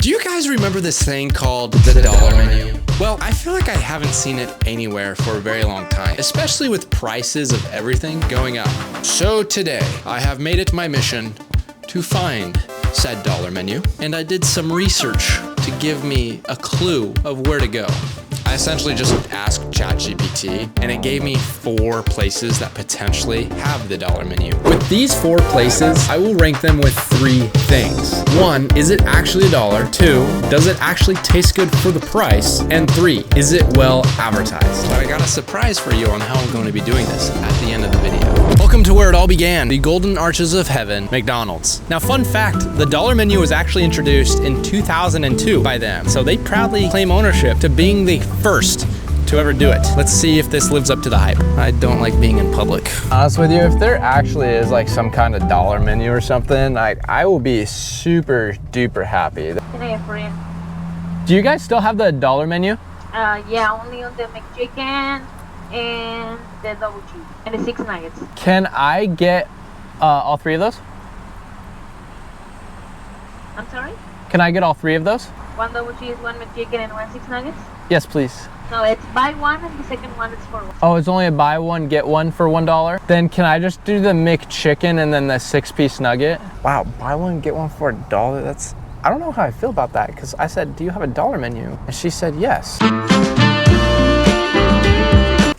Do you guys remember this thing called the dollar menu? Well, I feel like I haven't seen it anywhere for a very long time, especially with prices of everything going up. So today, I have made it my mission to find said dollar menu, and I did some research to give me a clue of where to go. I essentially just asked ChatGPT, and it gave me 4 places that potentially have the dollar menu. With these 4 places, I will rank them with 3 things. 1, is it actually $1? 2, does it actually taste good for the price? And 3, is it well advertised? But I got a surprise for you on how I'm going to be doing this at the end of the video. Welcome to where it all began, the Golden Arches of Heaven, McDonald's. Now, fun fact, the dollar menu was actually introduced in 2002 by them, so they proudly claim ownership to being the first to ever do it. Let's see if this lives up to the hype. I don't like being in public. Honest with you, if there actually is like some kind of dollar menu or something, I will be super duper happy. Can I have for you? Do you guys still have the dollar menu? Yeah, only on the McChicken and the double cheese and the 6 nuggets. Can I get all 3 of those? I'm sorry? Can I get all 3 of those? 1 double cheese, 1 McChicken, and 1 6 nuggets? Yes, please. No, it's buy 1 and the second one is for 1. Oh, it's only a buy 1, get 1 for $1? Then can I just do the McChicken and then the 6-piece nugget? Wow, buy 1, get 1 for $1. That's, I don't know how I feel about that, because I said, do you have a dollar menu? And she said, yes.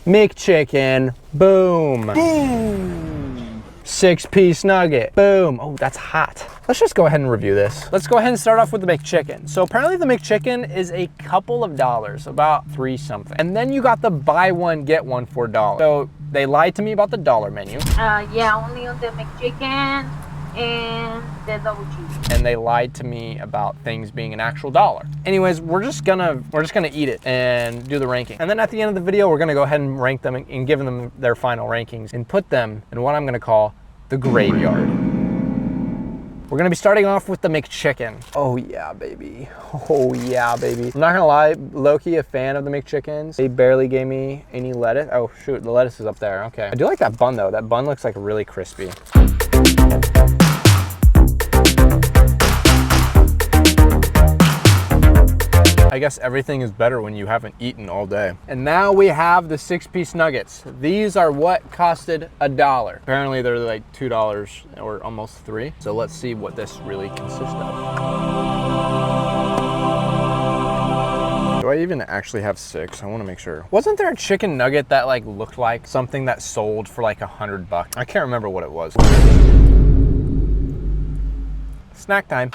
McChicken, boom. Boom. 6-piece nugget, boom. Oh, that's hot. Let's just go ahead and review this. Let's go ahead and start off with the McChicken. So apparently the McChicken is a couple of dollars, about 3 something. And then you got the buy 1, get 1 for $1. So they lied to me about the dollar menu. Yeah, only on the McChicken and the double cheese. And they lied to me about things being an actual dollar. Anyways, we're just gonna eat it and do the ranking. And then at the end of the video, we're gonna go ahead and rank them and give them their final rankings and put them in what I'm gonna call the graveyard. We're gonna be starting off with the McChicken. Oh yeah, baby. Oh yeah, baby. I'm not gonna lie, low-key a fan of the McChickens. They barely gave me any lettuce. Oh shoot, the lettuce is up there, okay. I do like that bun though. That bun looks like really crispy. I guess everything is better when you haven't eaten all day. And now we have the 6-piece nuggets. These are what costed $1. Apparently they're like $2 or almost 3. So let's see what this really consists of. Do I even actually have 6? I want to make sure. Wasn't there a chicken nugget that like looked like something that sold for like $100? I can't remember what it was. Snack time.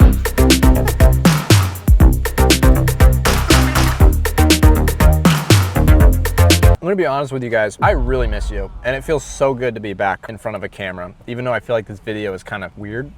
I'm gonna be honest with you guys, I really miss you, and it feels so good to be back in front of a camera, even though I feel like this video is kind of weird.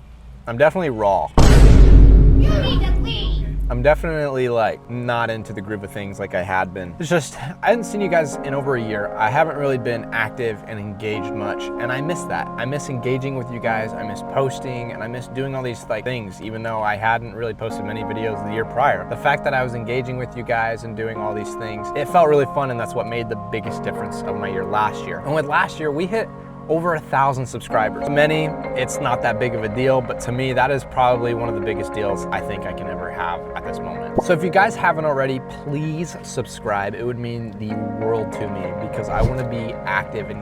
I'm definitely raw. You need to leave. I'm definitely like not into the groove of things like I had been. It's just, I hadn't seen you guys in over a year. I haven't really been active and engaged much, and I miss that. I miss engaging with you guys, I miss posting, and I miss doing all these like things, even though I hadn't really posted many videos the year prior. The fact that I was engaging with you guys and doing all these things, it felt really fun, and that's what made the biggest difference of my year last year. And with last year, we hit over 1,000 subscribers. To many, it's not that big of a deal, but to me, that is probably one of the biggest deals I think I can ever have at this moment. So if you guys haven't already, please subscribe. It would mean the world to me because I want to be active and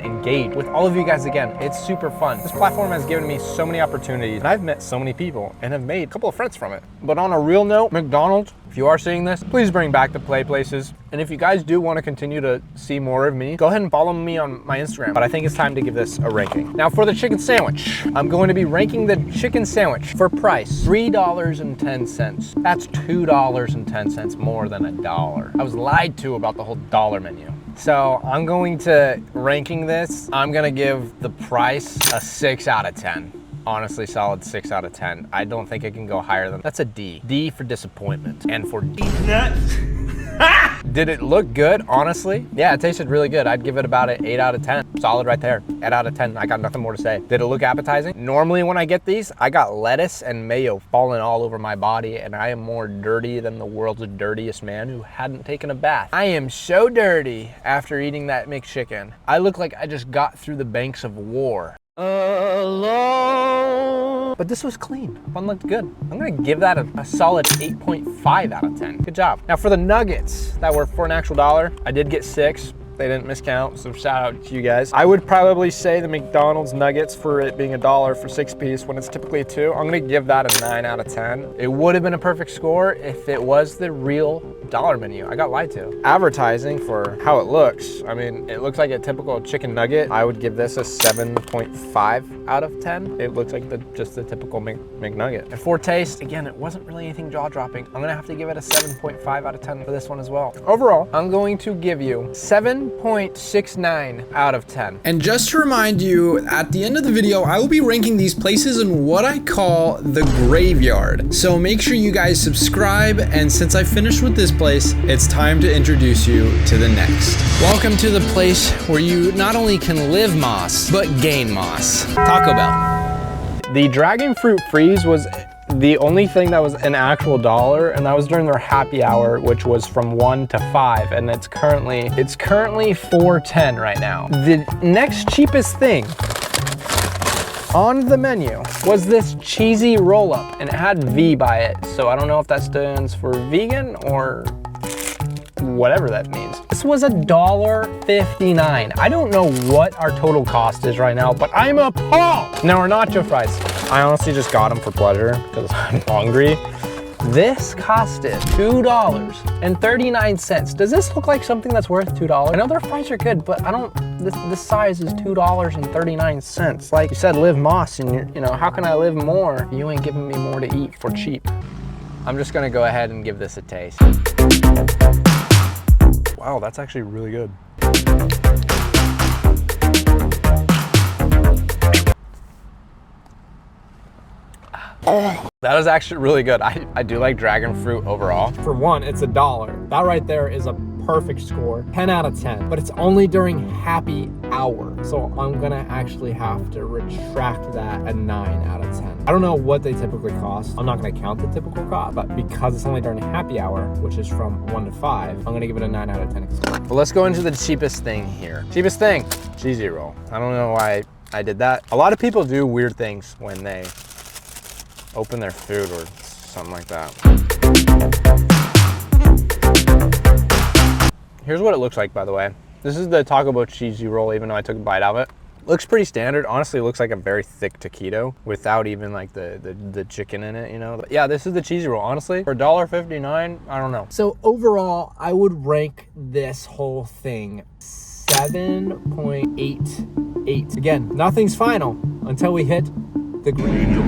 engaged with all of you guys again. It's super fun. This platform has given me so many opportunities, and I've met so many people and have made a couple of friends from it. But on a real note, McDonald's, if you are seeing this, please bring back the play places. And if you guys do want to continue to see more of me, go ahead and follow me on my Instagram. But I think it's time to give this a ranking. Now for the chicken sandwich, I'm going to be ranking the chicken sandwich for price, $3.10. That's $2.10 more than $1. I was lied to about the whole dollar menu. So I'm going to ranking this. I'm gonna give the price a 6 out of 10. Honestly, solid 6 out of 10. I don't think I can go higher than, that's a D. D for disappointment. And for D nuts. Did it look good, honestly? Yeah, it tasted really good. I'd give it about an 8 out of 10. Solid right there, 8 out of 10. I got nothing more to say. Did it look appetizing? Normally when I get these, I got lettuce and mayo falling all over my body, and I am more dirty than the world's dirtiest man who hadn't taken a bath. I am so dirty after eating that McChicken. I look like I just got through the banks of war. Alone know, but this was clean. One looked good. I'm gonna give that a solid 8.5 out of 10. Good job. Now for the nuggets that were for an actual dollar, I did get 6. They didn't miscount, so shout out to you guys. I would probably say the McDonald's nuggets, for it being $1 for 6 piece when it's typically 2, I'm gonna give that a 9 out of 10. It would have been a perfect score if it was the real dollar menu. I got lied to. Advertising for how it looks, I mean, it looks like a typical chicken nugget. I would give this a 7.5 out of 10. It looks like just the typical McNugget. And for taste, again, it wasn't really anything jaw-dropping. I'm gonna have to give it a 7.5 out of 10 for this one as well. Overall, I'm going to give you 7.69 out of 10. And just to remind you, at the end of the video, I will be ranking these places in what I call the graveyard. So make sure you guys subscribe, and since I finished with this place, it's time to introduce you to the next. Welcome to the place where you not only can live moss, but gain moss. Taco Bell. The dragon fruit freeze was the only thing that was an actual dollar, and that was during their happy hour, which was from 1 to 5, and it's currently $4.10 right now. The next cheapest thing on the menu was this cheesy roll-up, and it had V by it, so I don't know if that stands for vegan or whatever that means. This was $1.59. I don't know what our total cost is right now, but I'm appalled. Now our nacho fries, I honestly just got them for pleasure because I'm hungry. This costed $2.39. Does this look like something that's worth $2? I know their fries are good, but I don't, this size is $2.39. Like you said, live moss, and you know, how can I live more? You ain't giving me more to eat for cheap. I'm just gonna go ahead and give this a taste. Wow, that's actually really good. That is actually really good. I do like dragon fruit overall. For one, it's $1. That right there is a perfect score. 10 out of 10. But it's only during happy hour. So I'm gonna actually have to retract that a 9 out of 10. I don't know what they typically cost. I'm not gonna count the typical cost, but because it's only during happy hour, which is from 1 to 5, I'm gonna give it a 9 out of 10. But let's go into the cheapest thing here. Cheapest thing, cheesy roll. I don't know why I did that. A lot of people do weird things when they open their food or something like that. Here's what it looks like, by the way. This is the Taco Bell cheesy roll, even though I took a bite of it. Looks pretty standard. Honestly, it looks like a very thick taquito without even like the chicken in it, you know? But yeah, this is the cheesy roll. Honestly, for $1.59, I don't know. So overall, I would rank this whole thing 7.88. Again, nothing's final until we hit the green.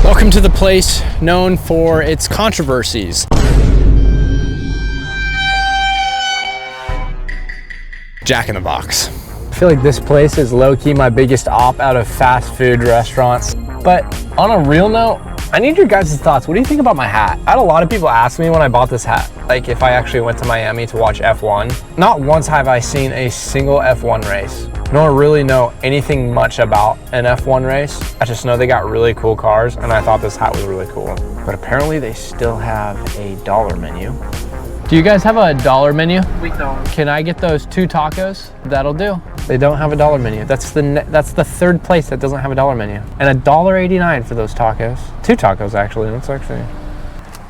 Welcome to the place known for its controversies. Jack in the Box. I feel like this place is low-key my biggest op out of fast food restaurants. But on a real note, I need your guys' thoughts. What do you think about my hat? I had a lot of people ask me when I bought this hat, like if I actually went to Miami to watch F1. Not once have I seen a single F1 race, nor really know anything much about an F1 race. I just know they got really cool cars, and I thought this hat was really cool. But apparently they still have a dollar menu. Do you guys have a dollar menu? We don't. Can I get those 2 tacos? That'll do. They don't have a dollar menu. That's the third place that doesn't have a dollar menu. And $1.89 for those tacos. 2 tacos actually, that's actually.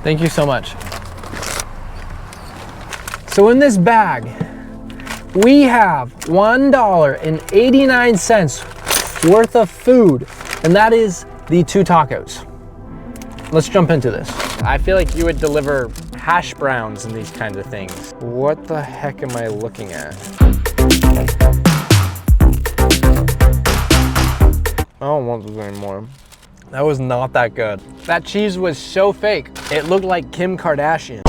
Thank you so much. So in this bag, we have $1.89 worth of food, and that is the 2 tacos. Let's jump into this. I feel like you would deliver hash browns and these kinds of things. What the heck am I looking at? I don't want this anymore. That was not that good. That cheese was so fake. It looked like Kim Kardashian.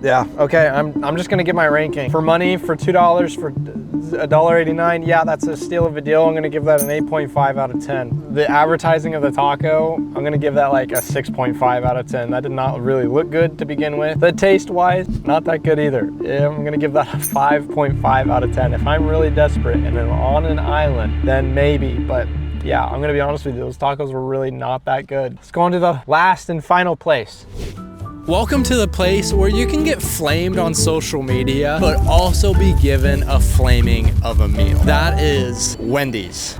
Yeah, okay, I'm just gonna give my ranking. For money, for $2, for $1.89, yeah, that's a steal of a deal. I'm gonna give that an 8.5 out of 10. The advertising of the taco, I'm gonna give that like a 6.5 out of 10. That did not really look good to begin with. The taste-wise, not that good either. Yeah, I'm gonna give that a 5.5 out of 10. If I'm really desperate and I'm on an island, then maybe, but yeah, I'm gonna be honest with you, those tacos were really not that good. Let's go on to the last and final place. Welcome to the place where you can get flamed on social media, but also be given a flaming of a meal. That is Wendy's.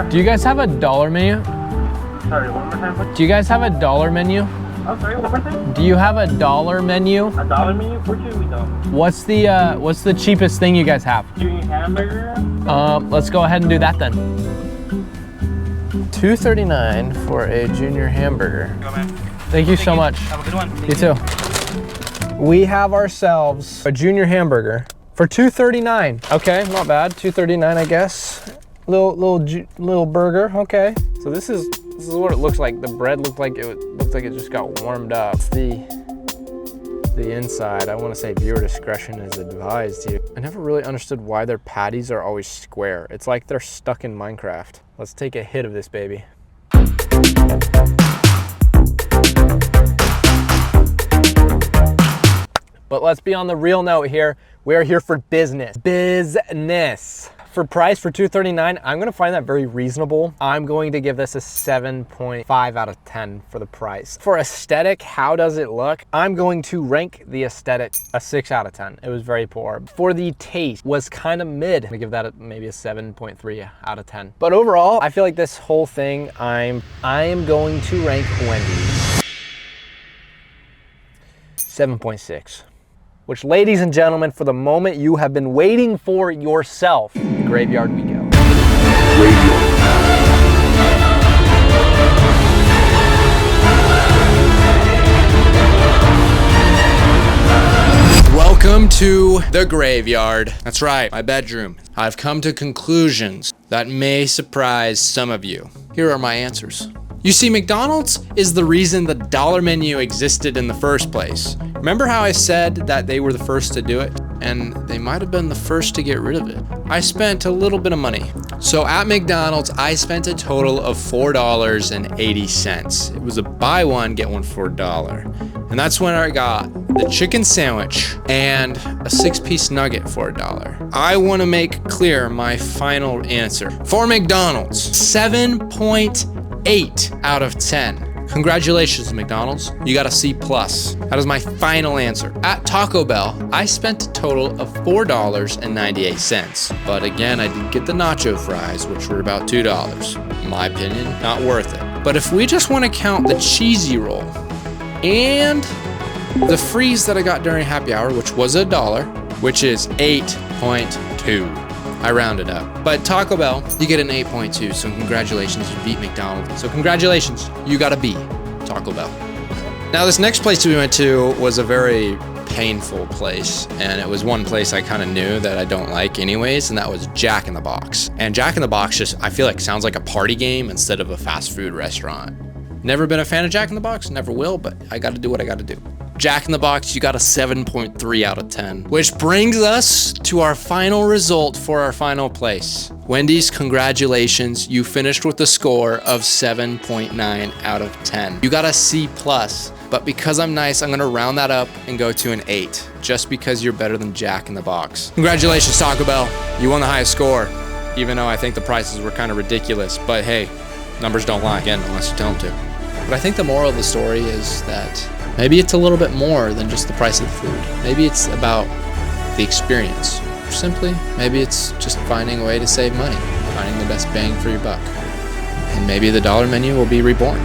Do you guys have a dollar menu? Sorry, one more time. Do you guys have a dollar menu? Oh, sorry, one more time. Do you have a dollar menu? A dollar menu? Fortunately, we don't. What's the cheapest thing you guys have? Junior hamburger? Let's go ahead and do that then. $2.39 for a junior hamburger. Go, man. Thank you so much. Have a good one. You too. We have ourselves a junior hamburger for $2.39. Okay, not bad. $2.39, I guess. Little burger. Okay. So this is what it looks like. The bread looked like it just got warmed up. The inside. I want to say viewer discretion is advised here. I never really understood why their patties are always square. It's like they're stuck in Minecraft. Let's take a hit of this baby. But let's be on the real note here. We are here for business. Business. For price for $2.39, I'm gonna find that very reasonable. I'm going to give this a 7.5 out of 10 for the price. For aesthetic, how does it look? I'm going to rank the aesthetic a 6 out of 10. It was very poor. For the taste, was kind of mid. I'm gonna give that maybe a 7.3 out of 10. But overall, I feel like this whole thing, I am going to rank Wendy's 7.6. Which, ladies and gentlemen, for the moment you have been waiting for yourself, the graveyard we go. Welcome to the graveyard. That's right, my bedroom. I've come to conclusions that may surprise some of you. Here are my answers. You see, McDonald's is the reason the dollar menu existed in the first place. Remember how I said that they were the first to do it? And they might have been the first to get rid of it. I spent a little bit of money. So at McDonald's, I spent a total of $4.80. It was a buy one, get one for $1. And that's when I got the chicken sandwich and a 6-piece nugget for $1. I want to make clear my final answer. For McDonald's, 7.8 out of 10. Congratulations, McDonald's. You got a C+. That is my final answer. At Taco Bell, I spent a total of $4.98. But again, I did get the nacho fries, which were about $2. In my opinion, not worth it. But if we just want to count the cheesy roll and the freeze that I got during happy hour, which was $1, which is 8.2. I rounded up. But Taco Bell, you get an 8.2, so congratulations, you beat McDonald's. So congratulations, you got a B, Taco Bell. Now this next place we went to was a very painful place, and it was one place I kind of knew that I don't like anyways, and that was Jack in the Box. And Jack in the Box just, I feel like sounds like a party game instead of a fast food restaurant. Never been a fan of Jack in the Box, never will, but I gotta do what I gotta do. Jack in the Box, you got a 7.3 out of 10. Which brings us to our final result for our final place. Wendy's, congratulations. You finished with a score of 7.9 out of 10. You got a C+, but because I'm nice, I'm gonna round that up and go to an 8, just because you're better than Jack in the Box. Congratulations, Taco Bell. You won the highest score, even though I think the prices were kind of ridiculous, but hey, numbers don't lie, again, unless you tell them to. But I think the moral of the story is that maybe it's a little bit more than just the price of the food. Maybe it's about the experience. Or simply, maybe it's just finding a way to save money, finding the best bang for your buck. And maybe the dollar menu will be reborn.